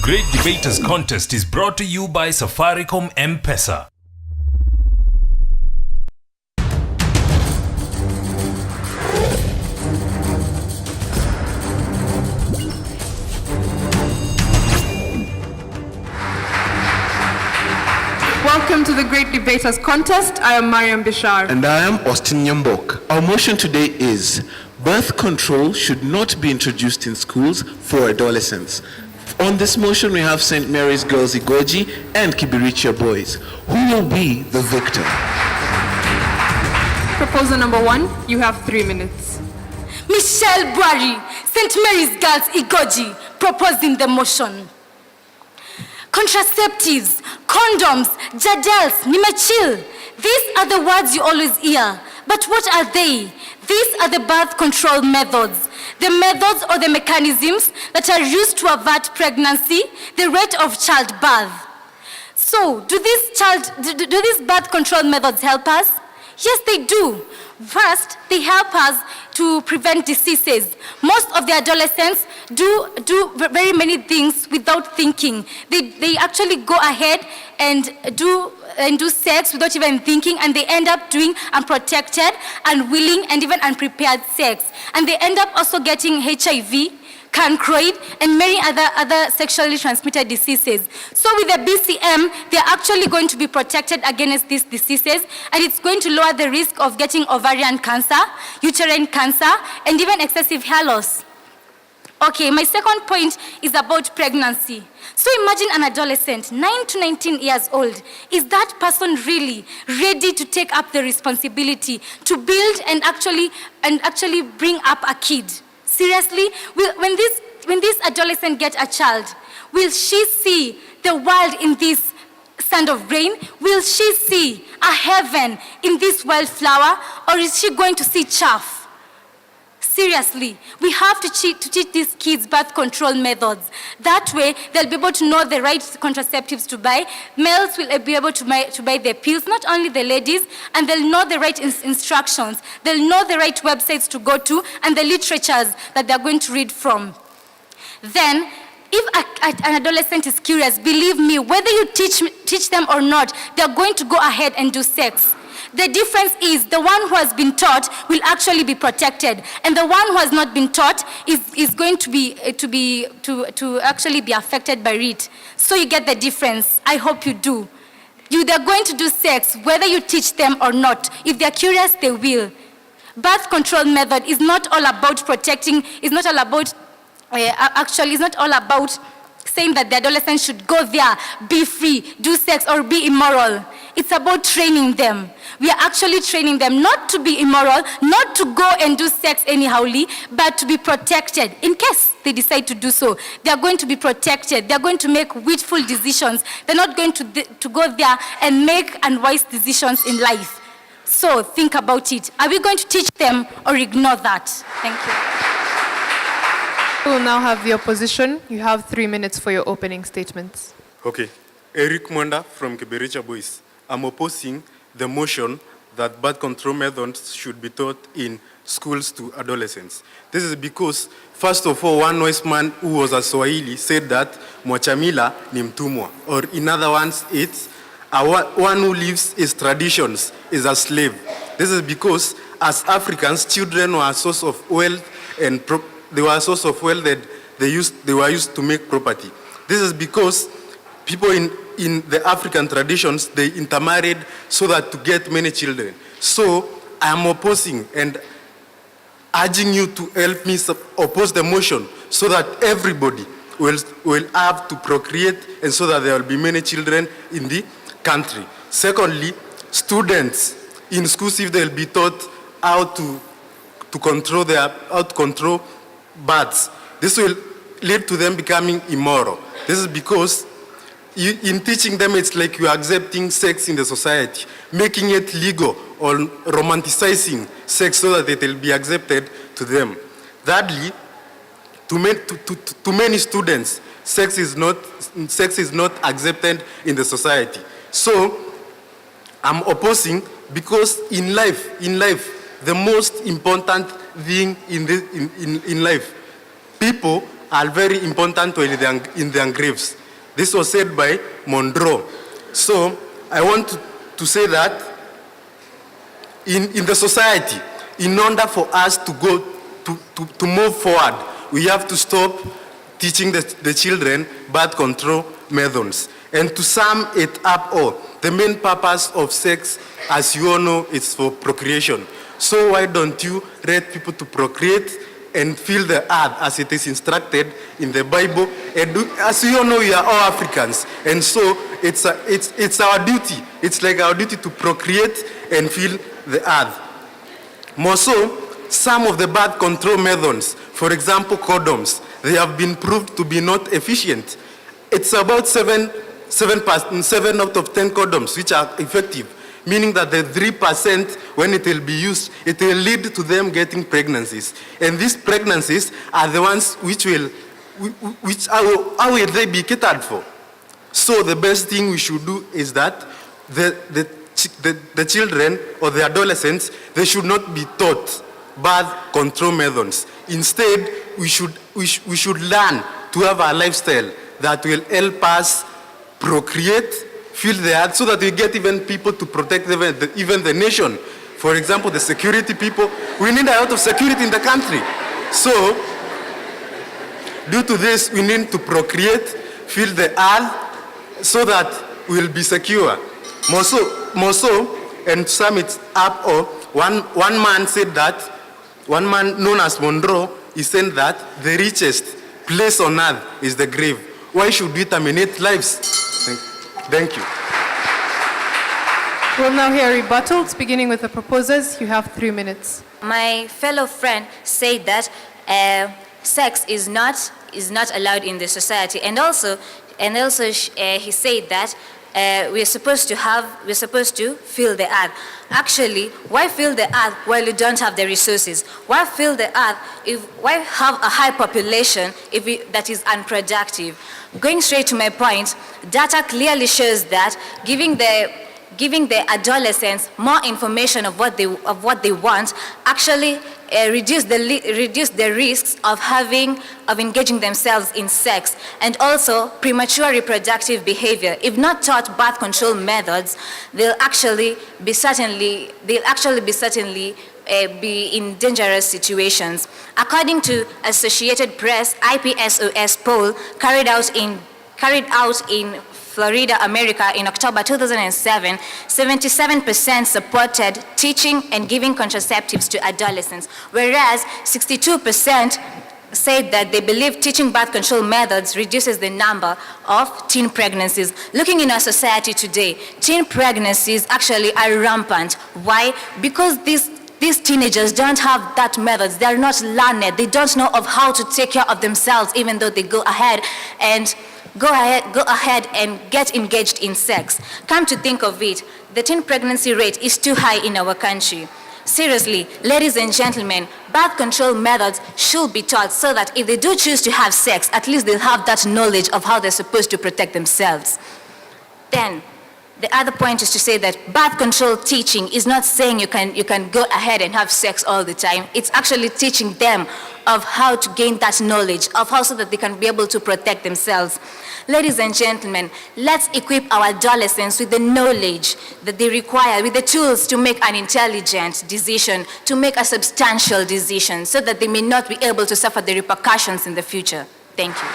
Great Debaters Contest is brought to you by Safaricom M-Pesa. Welcome to the Great Debaters Contest. I am Mariam Bishar. And I am Austin Nyambok. Our motion today is birth control should not be introduced in schools for adolescents. On this motion, we have St. Mary's Girls Igoji and Kibirichwa Boys. Who will be the victor? Proposal number 1, you have 3 minutes. Michelle Bwari, St. Mary's Girls Igoji, proposing the motion. Contraceptives, condoms, jadels, nimechill. These are the words you always hear. But what are they? These are the birth control methods. The methods or the mechanisms that are used to avert pregnancy, the rate of childbirth. So, do these birth control methods help us? Yes, they do. First, they help us to prevent diseases. Most of the adolescents do very many things without thinking. They actually go ahead and do sex without even thinking, and they end up doing unprotected, unwilling, and even unprepared sex. And they end up also getting HIV, cancroid, and many other sexually transmitted diseases. So with the BCM, they're actually going to be protected against these diseases, and it's going to lower the risk of getting ovarian cancer, uterine cancer, and even excessive hair loss. Okay, my second point is about pregnancy. So imagine an adolescent, 9 to 19 years old. Is that person really ready to take up the responsibility to build and actually bring up a kid? Seriously? When this adolescent gets a child, will she see the world in this sand of rain? Will she see a heaven in this wildflower? Or is she going to see chaff? Seriously, we have to teach these kids birth control methods. That way, they'll be able to know the right contraceptives to buy. Males will be able to buy the pills, not only the ladies, and they'll know the right instructions. They'll know the right websites to go to and the literatures that they're going to read from. Then, if an adolescent is curious, believe me, whether you teach them or not, they're going to go ahead and do sex. The difference is the one who has been taught will actually be protected, and the one who has not been taught is going to actually be affected by it. So you get the difference. I hope you do. They're going to do sex whether you teach them or not. If they're curious, they will. Birth control method is not all about protecting. It's not all about it's not all about saying that the adolescent should go there, be free, do sex, or be immoral. It's about training them. We are actually training them not to be immoral, not to go and do sex anyhowly, but to be protected. In case they decide to do so, they are going to be protected. They are going to make wishful decisions. They're not going to go there and make unwise decisions in life. So think about it. Are we going to teach them or ignore that? Thank you. We will now have the opposition. You have 3 minutes for your opening statements. Okay. Eric Mwanda from Kibirichwa Boys. I'm opposing the motion that birth control methods should be taught in schools to adolescents. This is because, first of all, one wise man who was a Swahili said that mwachamila ni mtumwa, or in other words, it's one who lives his traditions is a slave. This is because, as Africans, children were a source of wealth, and they were a source of wealth that they were used to make property. This is because people in the African traditions, they intermarried so that to get many children. So I am opposing and urging you to help me oppose the motion so that everybody will have to procreate, and so that there will be many children in the country. Secondly, students in schools, if they'll be taught how to control births, this will lead to them becoming immoral. This is because in teaching them, it's like you are accepting sex in the society, making it legal, or romanticizing sex so that it will be accepted to them. Thirdly, to many students, sex is not accepted in the society. So I'm opposing, because in life, the most important thing in life, people are very important in their graves. This was said by Monroe. So I want to say that in the society, in order for us to go to move forward, we have to stop teaching the children birth control methods. And to sum it up all, the main purpose of sex, as you all know, is for procreation. So why don't you let people to procreate and fill the earth as it is instructed in the Bible? And as you all know, we are all Africans. And so it's our duty. It's like our duty to procreate and fill the earth. More so, some of the birth control methods, for example, condoms, they have been proved to be not efficient. It's about 7 out of 10 condoms which are effective, meaning that the 3% when it will be used, it will lead to them getting pregnancies. And these pregnancies are the ones how will they be catered for? So the best thing we should do is that the children or the adolescents, they should not be taught birth control methods. Instead, we should learn to have a lifestyle that will help us procreate, fill the earth, so that we get even people to protect even the nation. For example, the security people, we need a lot of security in the country. So, due to this, we need to procreate, fill the earth, so that we'll be secure. More so, and to sum it up, one man known as Monroe, he said that the richest place on earth is the grave. Why should we terminate lives? Thank you. We'll now hear rebuttals, beginning with the proposers. You have 3 minutes. My fellow friend said that sex is not allowed in the society, and also he said that we're supposed to fill the earth. Actually, why fill the earth while you don't have the resources? Why fill the earth why have a high population that is unproductive? Going straight to my point, data clearly shows that giving the adolescents more information of what they want actually reduce the risks of engaging themselves in sex, and also premature reproductive behavior. If not taught birth control methods, they'll actually be be in dangerous situations. According to Associated Press IPSOS poll carried out in Florida, America in October 2007, 77% supported teaching and giving contraceptives to adolescents, whereas 62% said that they believe teaching birth control methods reduces the number of teen pregnancies. Looking in our society today, teen pregnancies actually are rampant. Why? Because these teenagers don't have that methods. They're not learned. They don't know of how to take care of themselves, even though they go ahead and get engaged in sex. Come to think of it, the teen pregnancy rate is too high in our country. Seriously, ladies and gentlemen, birth control methods should be taught so that if they do choose to have sex, at least they'll have that knowledge of how they're supposed to protect themselves. Then, the other point is to say that birth control teaching is not saying you can go ahead and have sex all the time. It's actually teaching them of how to gain that knowledge, of how so that they can be able to protect themselves. Ladies and gentlemen, let's equip our adolescents with the knowledge that they require, with the tools to make an intelligent decision, to make a substantial decision, so that they may not be able to suffer the repercussions in the future. Thank you.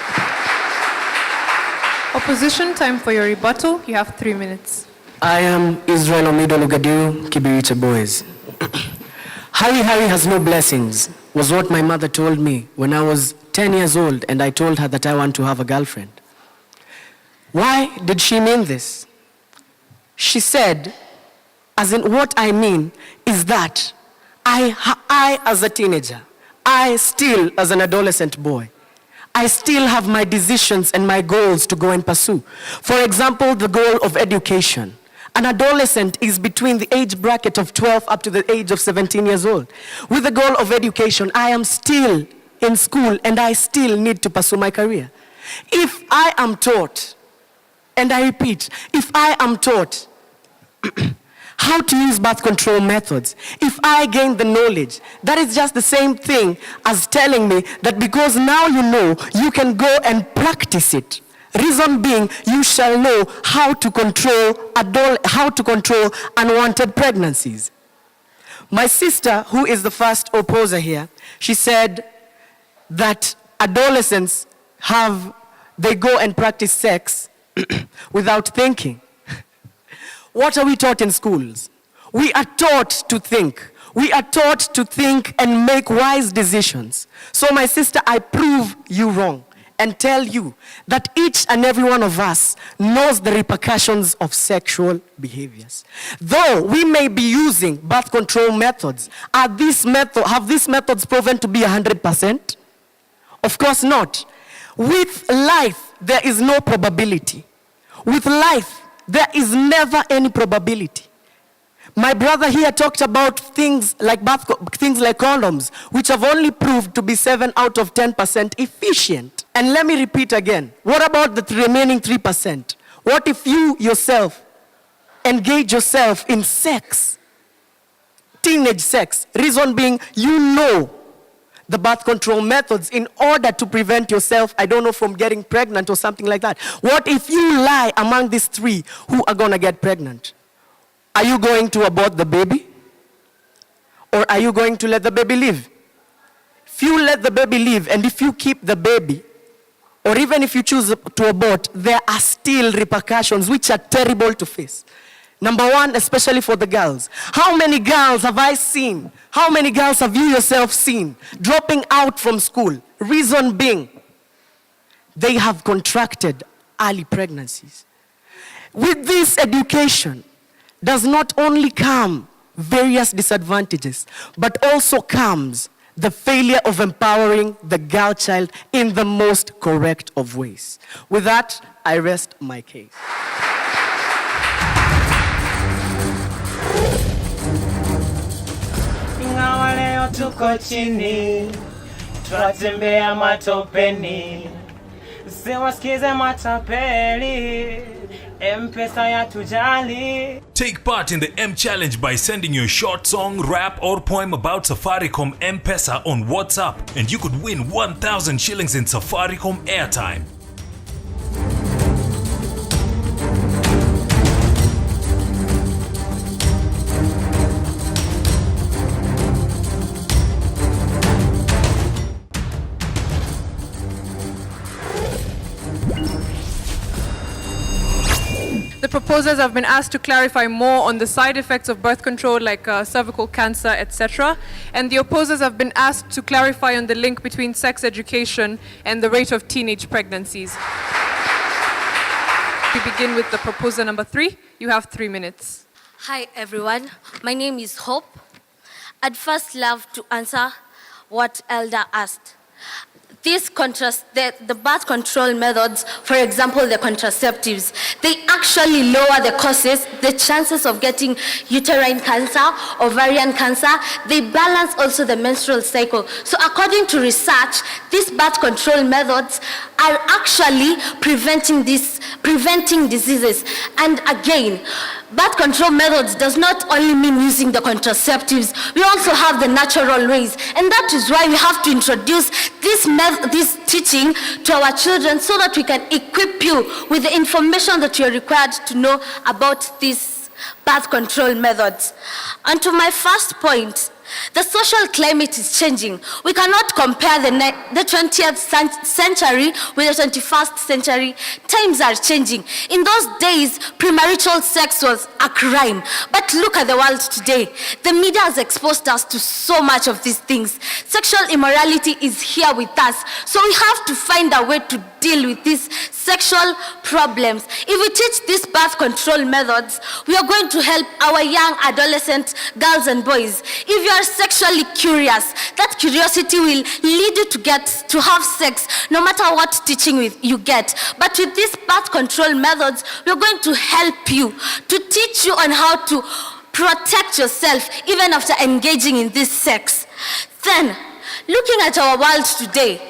Opposition, time for your rebuttal. You have 3 minutes. I am Israel Omido Lugadiu, Kibirichwa boys. Harry has no blessings was what my mother told me when I was 10 years old and I told her that I want to have a girlfriend. Why did she mean this? She said, as in what I mean is that I as a teenager, I still as an adolescent boy, I still have my decisions and my goals to go and pursue. For example, the goal of education. An adolescent is between the age bracket of 12 up to the age of 17 years old. With the goal of education, I am still in school and I still need to pursue my career. If I am taught, and I repeat, if I am taught how to use birth control methods, if I gain the knowledge, that is just the same thing as telling me that because now you know, you can go and practice it. Reason being, you shall know how to control unwanted pregnancies. My sister, who is the first opposer here, she said that adolescents they go and practice sex without thinking. What are we taught in schools? We are taught to think. We are taught to think and make wise decisions. So my sister, I prove you wrong and tell you that each and every one of us knows the repercussions of sexual behaviors. Though we may be using birth control methods, have these methods proven to be 100%? Of course not. With life, there is no probability. With life, there is never any probability. My brother here talked about things like condoms, which have only proved to be 7 out of 10% efficient. And let me repeat again, what about the remaining 3%? What if you yourself engage yourself in sex? Teenage sex. Reason being, you know the birth control methods in order to prevent yourself, I don't know, from getting pregnant or something like that. What if you lie among these three who are going to get pregnant? Are you going to abort the baby? Or are you going to let the baby live? If you let the baby live and if you keep the baby, or even if you choose to abort, there are still repercussions which are terrible to face. Number one, especially for the girls. How many girls have I seen? How many girls have you yourself seen dropping out from school? Reason being, they have contracted early pregnancies. With this education, does not only come various disadvantages, but also comes the failure of empowering the girl child in the most correct of ways. With that, I rest my case. Ingawa leo tuko chini, twatembea matopeni, siwasikize matapeli, M-Pesa yatujali. Take part in the M Challenge by sending your short song, rap or poem about Safaricom M-Pesa on WhatsApp, and you could win 1,000 shillings in Safaricom airtime. The proposers have been asked to clarify more on the side effects of birth control, like cervical cancer, etc. And the opposers have been asked to clarify on the link between sex education and the rate of teenage pregnancies. We begin with the proposer number 3. You have 3 minutes. Hi everyone, my name is Hope. I'd first love to answer what Elder asked. The birth control methods, for example, the contraceptives, they actually lower the chances of getting uterine cancer, ovarian cancer. They balance also the menstrual cycle. So according to research, these birth control methods are actually preventing diseases. And again, birth control methods does not only mean using the contraceptives. We also have the natural ways. And that is why we have to introduce this teaching to our children so that we can equip you with the information that you're required to know about these birth control methods. And to my first point, the social climate is changing. We cannot compare the 20th century with the 21st century. Times are changing. In those days, premarital sex was a crime. But look at the world today. The media has exposed us to so much of these things. Sexual immorality is here with us. So we have to find a way to deal with these sexual problems. If we teach these birth control methods, we are going to help our young adolescent girls and boys. If you are sexually curious, that curiosity will lead you to have sex no matter what teaching you get. But with these birth control methods, we are going to help you, to teach you on how to protect yourself even after engaging in this sex. Then, looking at our world today,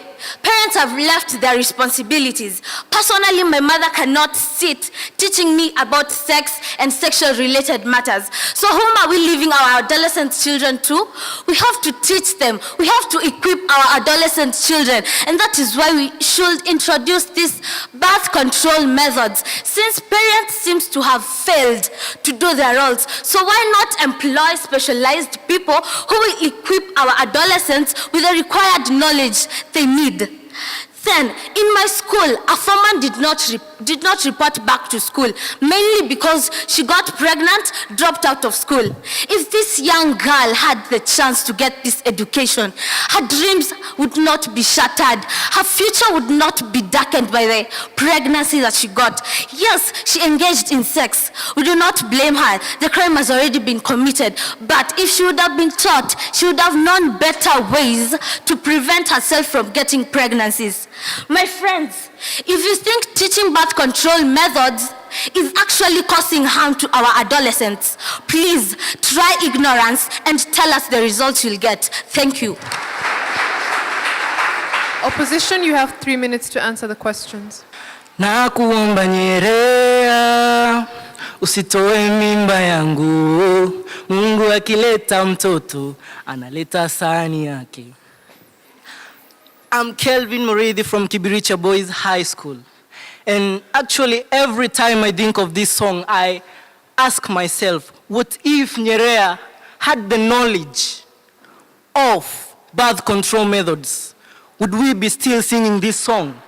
Parents have left their responsibilities. Personally, my mother cannot sit teaching me about sex and sexual related matters. So whom are we leaving our adolescent children to? We have to teach them. We have to equip our adolescent children. And that is why we should introduce these birth control methods, since parents seem to have failed to do their roles. So why not employ specialized people who will equip our adolescents with the required knowledge they need? Then, in my school, a foreman did not report back to school, mainly because she got pregnant, dropped out of school. If this young girl had the chance to get this education, her dreams would not be shattered. Her future would not be darkened by the pregnancy that she got. Yes, she engaged in sex. We do not blame her. The crime has already been committed. But if she would have been taught, she would have known better ways to prevent herself from getting pregnancies. My friends, if you think teaching birth control methods is actually causing harm to our adolescents, please try ignorance and tell us the results you'll get. Thank you. Opposition, you have 3 minutes to answer the questions. Nakuomba Nyerea, usitoe mimba yangu. Mungu akileta mtoto, analeta sahani yake. I'm Kelvin Moridi from Kibirichwa Boys High School. And actually, every time I think of this song, I ask myself, what if Nyerea had the knowledge of birth control methods? Would we be still singing this song?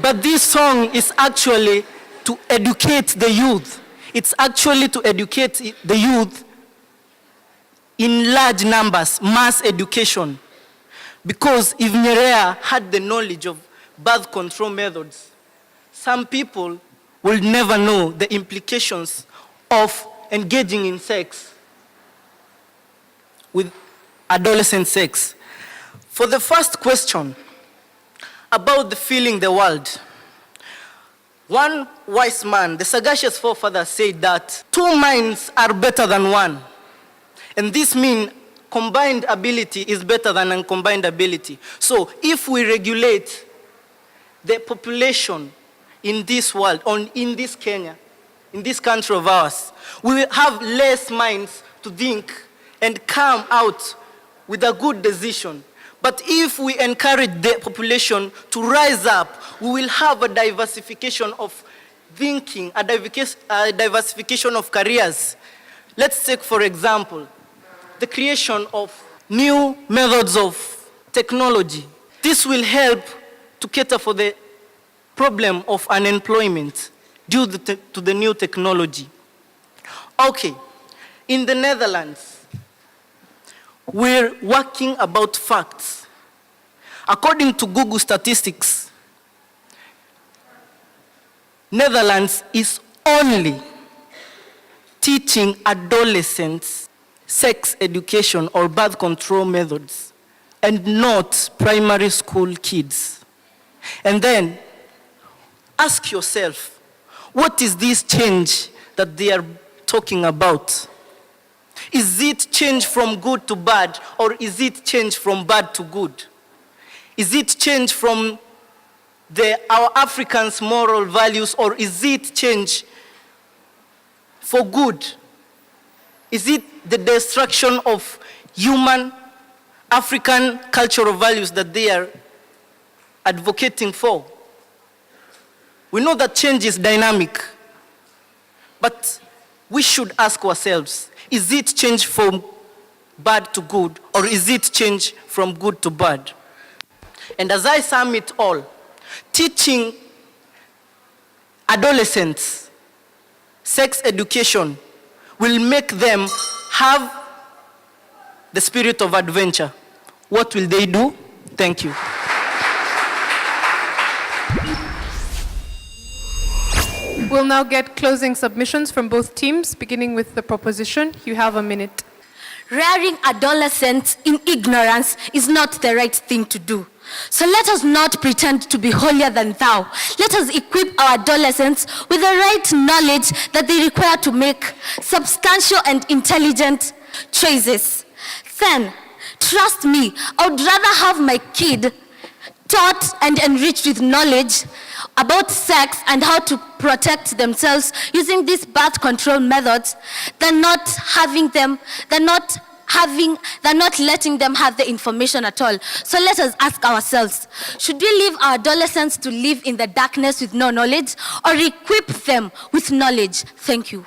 But this song is actually to educate the youth. It's actually to educate the youth in large numbers, mass education. Because if Nyerea had the knowledge of birth control methods, some people will never know the implications of engaging in sex with adolescent sex. For the first question about the feeling the world, one wise man, the sagacious forefather, said that 2 minds are better than 1. And this means combined ability is better than uncombined ability. So if we regulate the population in this world, in this Kenya, in this country of ours, we will have less minds to think and come out with a good decision. But if we encourage the population to rise up, we will have a diversification of thinking, a diversification of careers. Let's take, for example, the creation of new methods of technology. This will help to cater for the problem of unemployment due to the new technology. Okay, in the Netherlands, we're working about facts. According to Google statistics, Netherlands is only teaching adolescents sex education or birth control methods, and not primary school kids. And then, ask yourself, what is this change that they are talking about? Is it change from good to bad, or is it change from bad to good? Is it change from our Africans' moral values, or is it change for good? Is it the destruction of human African cultural values that they are advocating for? We know that change is dynamic, but we should ask ourselves, is it change from bad to good, or is it change from good to bad? And as I sum it all, teaching adolescents sex education will make them have the spirit of adventure. What will they do? Thank you. We'll now get closing submissions from both teams, beginning with the proposition. You have a minute. Rearing adolescents in ignorance is not the right thing to do. So let us not pretend to be holier than thou. Let us equip our adolescents with the right knowledge that they require to make substantial and intelligent choices. Then, Trust me, I would rather have my kid taught and enriched with knowledge about sex and how to protect themselves using these birth control methods than not letting them have the information at all. So let us ask ourselves, should we leave our adolescents to live in the darkness with no knowledge, or equip them with knowledge? Thank you.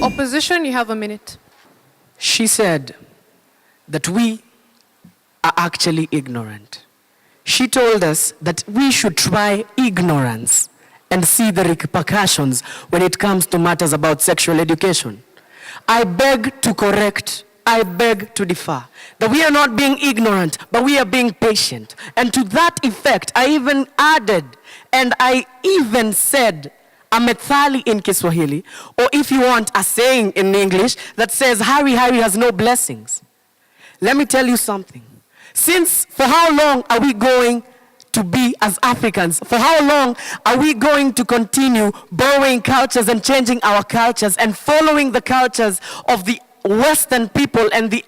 Opposition, you have a minute. She said that we are actually ignorant. She told us that we should try ignorance and see the repercussions when it comes to matters about sexual education. I beg to correct, I beg to differ, that we are not being ignorant, but we are being patient. And to that effect, I even added, and I even said, a methali in Kiswahili, or if you want, a saying in English that says, Harry has no blessings. Let me tell you something. Since, for how long are we going to be as Africans? For how long are we going to continue borrowing cultures and changing our cultures and following the cultures of the Western people and the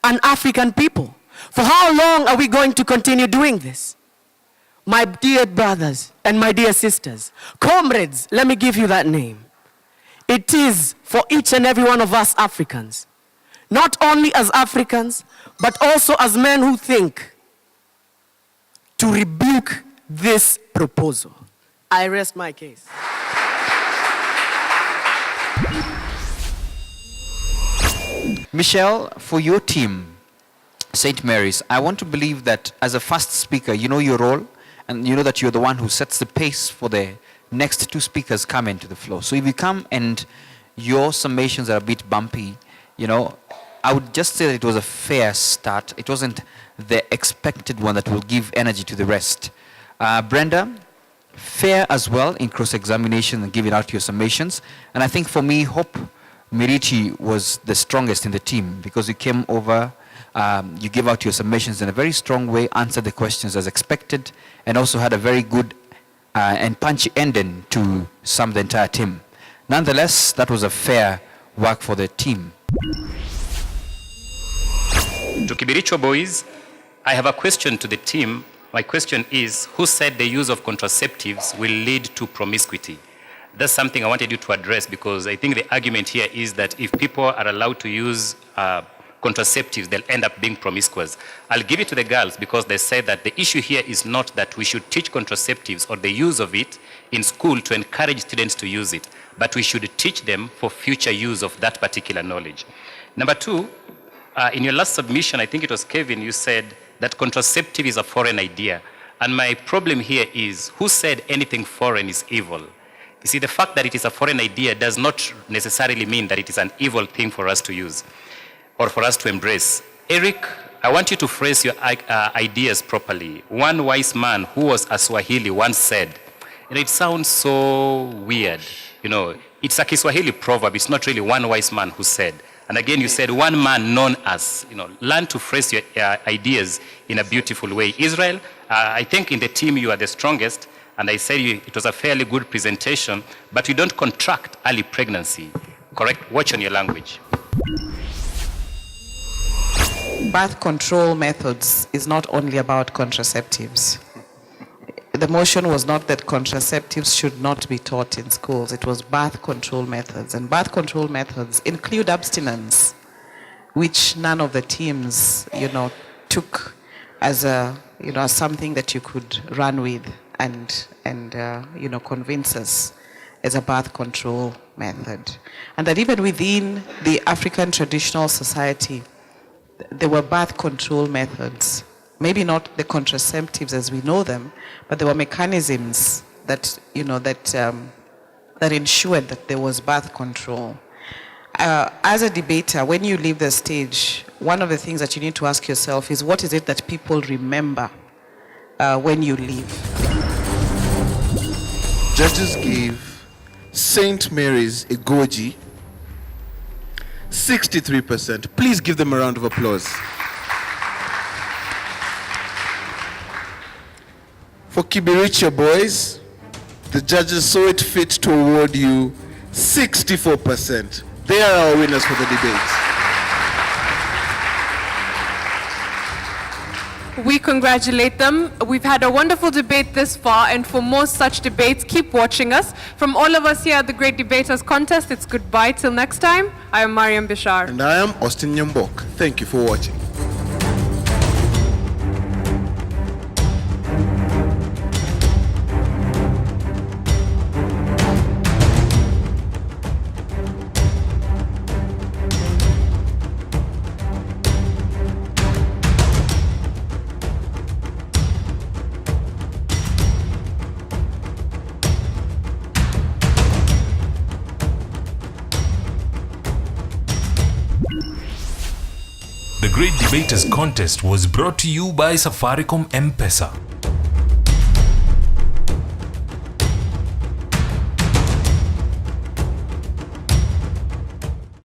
un-African people? For how long are we going to continue doing this? My dear brothers and my dear sisters, comrades, let me give you that name. It is for each and every one of us Africans, not only as Africans, but also as men who think, to rebuke this proposal. I rest my case. Michelle, for your team, St. Mary's, I want to believe that as a first speaker, you know your role, and you know that you're the one who sets the pace for the next two speakers come into the floor. So if you come and your summations are a bit bumpy, you know, I would just say that it was a fair start. It wasn't the expected one that will give energy to the rest. Brenda, fair as well in cross-examination and giving out your summations. And I think for me, Hope Mirichi was the strongest in the team because you came over, you gave out your summations in a very strong way, answered the questions as expected, and also had a very good and punchy ending to sum the entire team. Nonetheless, that was a fair work for the team. To Kibirichwa boys, I have a question to the team. My question is, who said the use of contraceptives will lead to promiscuity? That's something I wanted you to address, because I think the argument here is that if people are allowed to use contraceptives, they'll end up being promiscuous. I'll give it to the girls because they say that the issue here is not that we should teach contraceptives or the use of it in school to encourage students to use it, but we should teach them for future use of that particular knowledge. Number two, in your last submission, I think it was Kevin, you said that contraceptive is a foreign idea. And my problem here is, who said anything foreign is evil? You see, the fact that it is a foreign idea does not necessarily mean that it is an evil thing for us to use or for us to embrace. Eric, I want you to phrase your ideas properly. One wise man who was a Swahili once said, and it sounds so weird, you know, it's a Kiswahili proverb, it's not really one wise man who said. And again, you said one man known as, you know, learn to phrase your ideas in a beautiful way. Israel, I think in the team you are the strongest, and I said it was a fairly good presentation, but you don't contract early pregnancy, correct? Watch on your language. Birth control methods is not only about contraceptives. The motion was not that contraceptives should not be taught in schools. It was birth control methods. And birth control methods include abstinence, which none of the teams, you know, took as a, you know, as something that you could run with and you know, convince us as a birth control method. And that even within the African traditional society, there were birth control methods. Maybe not the contraceptives as we know them, but there were mechanisms that, you know, that ensured that there was birth control. As a debater, when you leave the stage, one of the things that you need to ask yourself is, what is it that people remember when you leave? Judges gave St. Mary's Igoji 63%. Please give them a round of applause. For Kibirichwa boys, the judges saw it fit to award you 64%. They are our winners for the debate. We congratulate them. We've had a wonderful debate this far, and for more such debates, keep watching us. From all of us here at the Great Debaters Contest, it's goodbye till next time. I am Mariam Bishar. And I am Austin Nyambok. Thank you for watching. The Great Debaters Contest was brought to you by Safaricom M-Pesa.